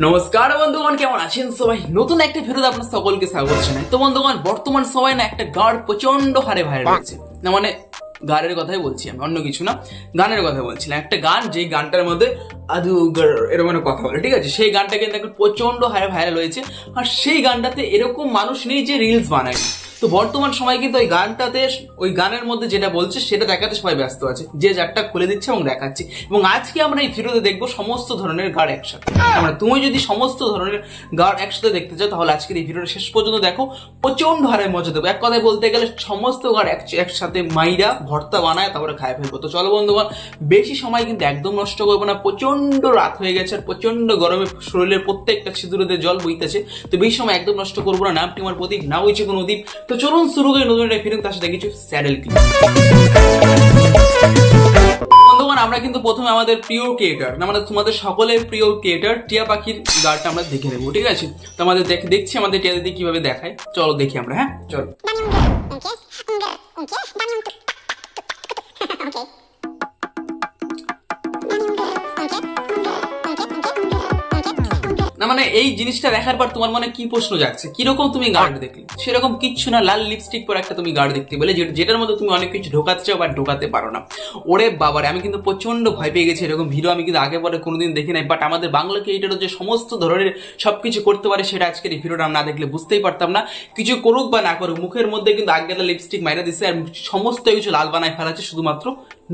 নমস্কার বন্ধুগণ, কেমন আছেন সবাই? নতুন একটা ভিডিওতে আপনার সকলকে স্বাগত জানাই। তো বন্ধুগণ, বর্তমান সময় না একটা গান প্রচন্ড হারে ভাইরাল হচ্ছে। না মানে গানের কথাই বলছি আমি, অন্য কিছু না, গানের কথা বলছিলাম। একটা গান, যেই গানটার মধ্যে আদুগর এরকম কথা বলে, ঠিক আছে? সেই গানটা কিন্তু একটা প্রচন্ড হারে ভাইরাল হয়েছে। আর সেই গানটাতে এরকম মানুষ নেই যে রিলস বানায়। তো বর্তমান সময় কিন্তু ওই গানটাতে, ওই গানের মধ্যে যেটা বলছে সেটা দেখাতে সবাই ব্যস্ত আছে, যে যারটা খুলে দিচ্ছে এবং দেখাচ্ছে। এবং আজকে আমরা এই ভিডিওতে দেখবো সমস্ত ধরনের গান একসাথে। মানে তুমি যদি সমস্ত ধরনের গান একসাথে দেখতে চাও তাহলে আজকের এই ভিডিওটা শেষ পর্যন্ত দেখো, প্রচন্ড হারে মজা দেবো। এক কথায় বলতে গেলে সমস্ত গান একসাথে মাইরা ভর্তা বানায় তারপরে খায় ফেলবো। তো চলো বন্ধুগণ, বেশি সময় কিন্তু একদম নষ্ট করবো না। প্রচন্ড রাত হয়ে গেছে আর প্রচন্ড গরমে শরীরের প্রত্যেকটা ছিদ্রতে জল বইতেছে। তো বেশি সময় একদম নষ্ট করবো না। নামটি আমার প্রতীক, না হয়েছে কোনো দ্বীপ। তো চলুন শুরু করি নতুন একটা ফিল্ম, তার সাথে কিছু স্যাডেল ক্লিপ। বন্ধুগণ, আমরা কিন্তু প্রথমে আমাদের প্রিয় ক্রিয়েটর, মানে তোমাদের সকলের প্রিয় ক্রিয়েটর টিয়া পাখির গানটা আমরা দেখে নেবো, ঠিক আছে? তো আমাদের দেখছি আমাদের টিয়া দিদি কিভাবে দেখায়, চলো দেখি আমরা। হ্যাঁ চলো। না মানে এই জিনিসটা দেখার পর তোমার মনে কি প্রশ্ন জাগছে? কিরকম তুমি গার্ড দেখলে? সেরকম কিচ্ছু না, লাল লিপস্টিক পরে একটা তুমি গার্ড দেখতে বলে, যেটার মধ্যে তুমি অনেক কিছু ঢোকাতে চাও বা ঢোকাতে পারো না। ওরে বাবারে, আমি কিন্তু প্রচন্ড ভয় পেয়ে গেছি। এরকম ভিডিও আমি কিন্তু আগে পরে কোনোদিন দেখি নাই। বাট আমাদের বাংলা ক্রিয়েটরও যে সমস্ত ধরনের সবকিছু করতে পারে, সেটা আজকের এই ভিডিওটা না দেখলে বুঝতেই পারতাম না। কিছু করুক বা না করুক, মুখের মধ্যে কিন্তু আগেটা লিপস্টিক মাইরা দিচ্ছে আর সমস্ত কিছু লাল বানায় ফেলাচ্ছে শুধুমাত্র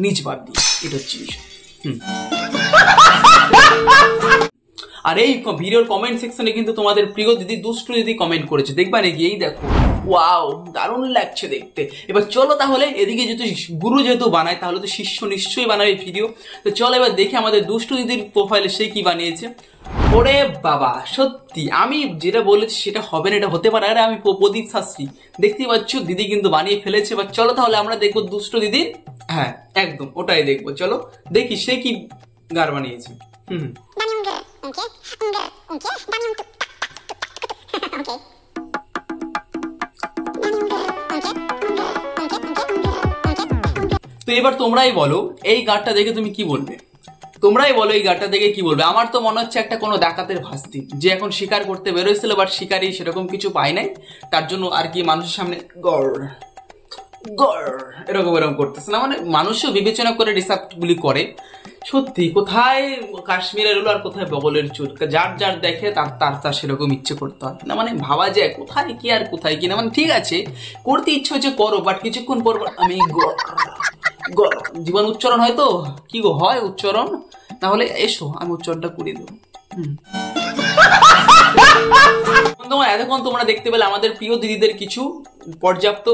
নিজ বাদ দিয়ে। এটা হচ্ছে বিষয়। আর এই ভিডিওর কমেন্ট সেকশনে কিন্তু তোমাদের প্রিয় দিদি দুষ্টু দিদি কমেন্ট করেছে, দেখবা নাকি? এই দেখো, ওয়াও, দারুণ লাগছে দেখতে। এবার চলো তাহলে, এদিকে যেহেতু গুরু যেহেতু বানায় তাহলে তো শিষ্য নিশ্চয়ই বানাবে ভিডিও। তো চলো এবার দেখি আমাদের দুষ্টু দিদির প্রোফাইলে সে কি বানিয়েছে। ওরে বাবা, সত্যি আমি যেটা বলেছি সেটা হবে না, এটা হতে পারে। আরে আমি প্রদীপ শাস্ত্রী, দেখতেই পাচ্ছ দিদি কিন্তু বানিয়ে ফেলেছে। এবার চলো তাহলে আমরা দেখবো দুষ্টু দিদির, হ্যাঁ একদম ওটাই দেখবো। চলো দেখি সে কি গান বানিয়েছে। তো এবার তোমরাই বলো এই গানটা দেখে তুমি কি বলবে? তোমরাই বলো এই গানটা দেখে কি বলবে? আমার তো মনে হচ্ছে একটা কোনো ডাকাতের ভাস্তি, যে এখন শিকার করতে বেরোয়ছিল বাট শিকারি সেরকম কিছু পায় নাই, তার জন্য আর কি মানুষের সামনে গড় গড় এরকম এরকম করতেছে। না মানে মানুষও বিবেচনা করে রিসার্চ গুলি করে। সত্যি কোথায় কাশ্মীরের হলো আর কোথায় বগলের চুল, যার যার দেখে তার তার তার সেরকম ইচ্ছে করতে হয় না। মানে ভাবা যায় কোথায় কি আর কোথায় কি না। মানে ঠিক আছে, করতে ইচ্ছে হচ্ছে করো, বাট কিছুক্ষণ পর আমি জীবন উচ্চারণ হয়তো কি গো হয় উচ্চারণ, তাহলে এসো আমি উচ্চারণটা করে দেবো। এতক্ষণ তোমরা দেখতে পেলে আমাদের প্রিয় দিদিদের কিছু পর্যাপ্ত,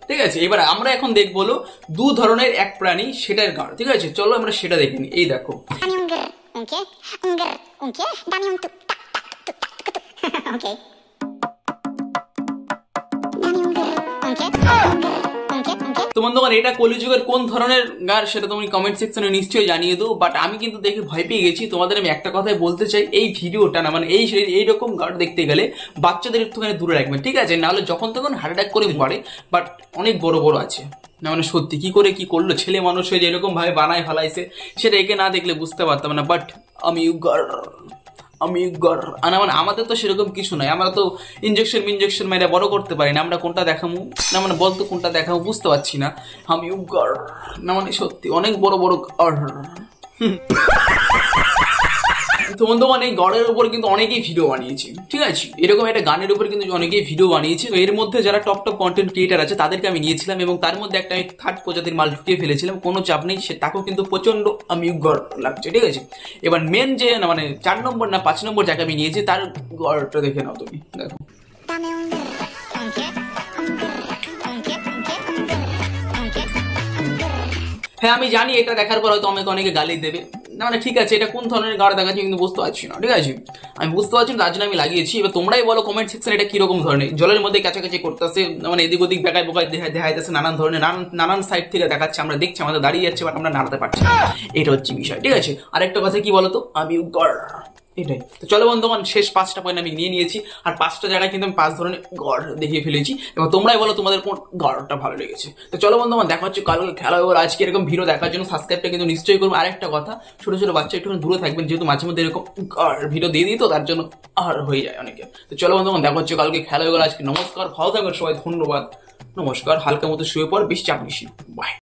ঠিক আছে? এবার আমরা এখন দেখবো হলো দু ধরনের এক প্রাণী, সেটার গান, ঠিক আছে? চলো আমরা সেটা দেখে নিই। এই দেখো, তো বন্ধুগণ, এটা কলিযুগের কোন ধরনের গান সেটা তুমি কমেন্ট সেকশনে নিশ্চয়ই জানিয়ে দাও। বাট আমি কিন্তু দেখে ভয় পেয়ে গেছি। তোমাদের আমি একটা কথাই বলতে চাই, এই ভিডিওটা না মানে এইরকম গান দেখতে গেলে বাচ্চাদের একটুখানি দূরে রাখবেন, ঠিক আছে? নাহলে যখন তখন হার্ট অ্যাটাক করে পড়ে। বাট অনেক বড় বড় আছে, না মানে সত্যি কি করে কি করলো, ছেলে মানুষ হয়ে যে এরকম ভাবে বানায় ফেলাইছে, সেটা একে না দেখলে বুঝতে পারতাম না। বাট আমি মানে আমাদের তো সেরকম কিছু নাই, আমরা তো ইঞ্জেকশন মেরে বড় করতে পারি না। আমরা কোনটা দেখাবো, না মানে বলতো কোনটা দেখাবো বুঝতে পারছি না। আমি না মানে সত্যি অনেক বড় বড়। তো বন্ধুগণ, এই গড়ের উপর কিন্তু অনেকেই ভিডিও বানিয়েছে, ঠিক আছে? এরকম একটা গানের উপর কিন্তু অনেকেই ভিডিও বানিয়েছে। এর মধ্যে যারা টপ কন্টেন্ট ক্রিয়েটার আছে তাদেরকে আমি নিয়েছিলাম এবং তার মধ্যে একটা আমি থার্ড প্রজাতির মাল ঢুকিয়ে ফেলেছিলাম। কোনো চাপ নেই, সে তাকেও কিন্তু প্রচন্ড আমি গড় লাগছে, ঠিক আছে? এবার মেন যে না মানে 4 নম্বর না 5 নম্বর যাকে আমি নিয়েছি তার গড়টা দেখে নাও তুমি, দেখো। হ্যাঁ আমি জানি এটা দেখার পর হয়তো আমাকে অনেকে গালি দেবে, না মানে ঠিক আছে, এটা কোন ধরনের গাড় দেখাচ্ছি কিন্তু বুঝতে পারছি না, ঠিক আছে? আমি বুঝতে পারছি না, তার জন্য আমি লাগিয়েছি। এবার তোমরাই বলো কমেন্ট সেকশন এটা কিরকম ধরনের, জলের মধ্যে কাছাকাছি করতেছে, মানে এদিক ওদিক বেকায় বোকায় দেখাইতেছে, নানান ধরনের নানান সাইড থেকে দেখাচ্ছে, আমরা দেখছি, আমাদের দাঁড়িয়ে যাচ্ছে বাট আমরা নাড়াতে পারছি না। এটা হচ্ছে বিষয়, ঠিক আছে? আরেকটা কথা কি বলতো, আমি এটাই। তো চলো বন্ধুগণ, শেষ 5টা পয়েন্ট আমি নিয়ে নিয়েছি, আর 5টা জায়গায় কিন্তু আমি 5 ধরনের গড় দেখিয়ে ফেলেছি। এবং তোমরাই বলো তোমাদের কোন গড়টা ভালো লেগেছে। তো চলো বন্ধুগণ, দেখা হচ্ছে কালকে খেলা হবে। আজকে এরকম ভিডিও দেখার জন্য সাবস্ক্রাইবটা কিন্তু নিশ্চয়ই করবো। আরেকটা কথা, ছোট ছোট বাচ্চা একটু দূরে থাকবেন, যেহেতু মাঝে মধ্যে এরকম ভিডিও দিয়ে দিই, তো তার জন্য আর হয়ে যায় অনেকে। তো চলো বন্ধুগণ, দেখা হচ্ছে কালকে খেলা হয়ে গেল। আজকে নমস্কার, ভালো থাকবেন সবাই, ধন্যবাদ, নমস্কার। হালকা মতো শুয়ে পড়, বেশি চাপ নিস না, বাই।